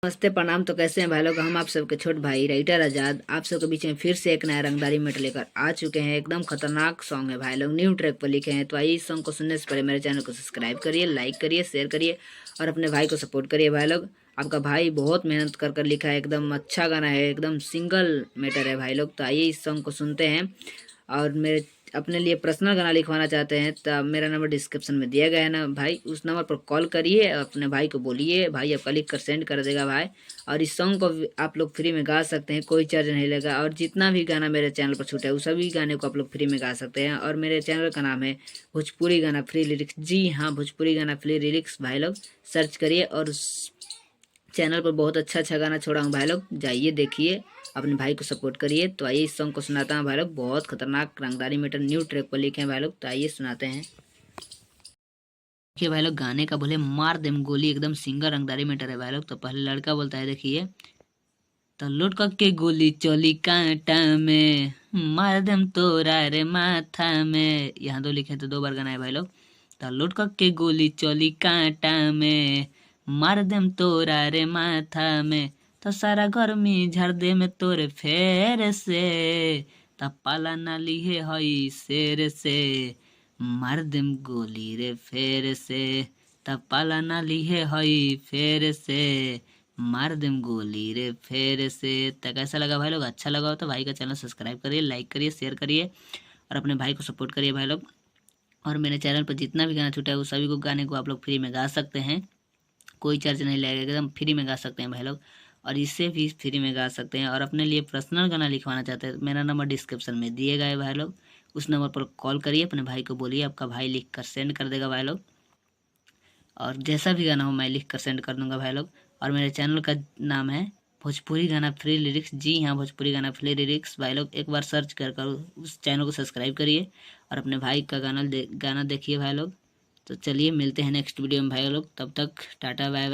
नमस्ते प्रणाम। तो कैसे हैं भाई लोग? हम आप सबके छोट भाई राइटर आजाद आप सबके बीच में फिर से एक नया रंगदारी मैटर लेकर आ चुके हैं। एकदम खतरनाक सॉन्ग है भाई लोग, न्यू ट्रैक पर लिखे हैं। तो आइए इस सॉन्ग को सुनने से पहले मेरे चैनल को सब्सक्राइब करिए, लाइक करिए, शेयर करिए और अपने भाई को सपोर्ट करिए भाई लोग। आपका भाई बहुत मेहनत कर कर लिखा है, एकदम अच्छा गाना है, एकदम सिंगल मैटर है भाई लोग। तो आइए इस सॉन्ग को सुनते हैं। और मेरे अपने लिए पर्सनल गाना लिखवाना चाहते हैं तो मेरा नंबर डिस्क्रिप्शन में दिया गया है ना भाई, उस नंबर पर कॉल करिए, अपने भाई को बोलिए, भाई आपका लिख कर सेंड कर देगा भाई। और इस सॉन्ग को आप लोग फ्री में गा सकते हैं, कोई चार्ज नहीं लगा। और जितना भी गाना मेरे चैनल पर छूटा है उस सभी गाने को आप लोग फ्री में गा सकते हैं। और मेरे चैनल का नाम है भोजपुरी गाना फ्री लिरिक्स। जी हाँ, भोजपुरी गाना फ्री लिरिक्स भाई लोग सर्च करिए। और उस चैनल पर बहुत अच्छा अच्छा गाना छोड़ा हूँ भाई लोग, जाइए देखिए, अपने भाई को सपोर्ट करिए। तो आइए इस सॉन्ग को सुनाता हूँ भाई लोग। बहुत खतरनाक रंगदारी मैटर न्यू ट्रैक पर लिखे हैं भाई लोग। तो आइए सुनाते हैं। देखिए भाई लोग, गाने का बोले मार देम गोली, एकदम सिंगर रंगदारी मैटर है भाई लोग। तो पहले लड़का बोलता है, देखिए। तो लुढ़क के गोली चली कांटा में, मार देम तोरा रे माथा में। यहाँ दो लिखे तो दो बार गाना है भाई लोग। तो लुढ़क के गोली चली कांटा में, मार देम तोरा रे माथा में। तो सारा गर्मी झाड़ दे में तोरे फेर से, त पाला ना लिहे हई शेर से, मार देम गोली रे फेर से, त पाला ना लिहे हई फेर से, मार देम गोली रे फेर से। तो कैसा लगा भाई लोग? अच्छा लगा हो तो भाई का चैनल सब्सक्राइब करिए, लाइक करिए, शेयर करिए और अपने भाई को सपोर्ट करिए भाई लोग। और मेरे चैनल पर जितना भी गाना छूटा है उस सभी को गाने को आप लोग फ्री में गा सकते हैं, कोई चार्ज नहीं लगेगा, एकदम फ्री में गा सकते हैं भाई लोग। और इससे भी फ्री में गा सकते हैं। और अपने लिए पर्सनल गाना लिखवाना चाहते हैं, मेरा नंबर डिस्क्रिप्शन में दिए गए भाई लोग, उस नंबर पर कॉल करिए, अपने भाई को बोलिए, आपका भाई लिख कर सेंड कर देगा भाई लोग। और जैसा भी गाना हो मैं लिख कर सेंड कर दूंगा भाई लोग। और मेरे चैनल का नाम है भोजपुरी गाना फ्री लिरिक्स। जी हाँ, भोजपुरी गाना फ्री लिरिक्स भाई लोग, एक बार सर्च कर उस चैनल को सब्सक्राइब करिए और अपने भाई का गाना देखिए भाई लोग। तो चलिए मिलते हैं नेक्स्ट वीडियो में भाई लोग, तब तक टाटा बाय बाय।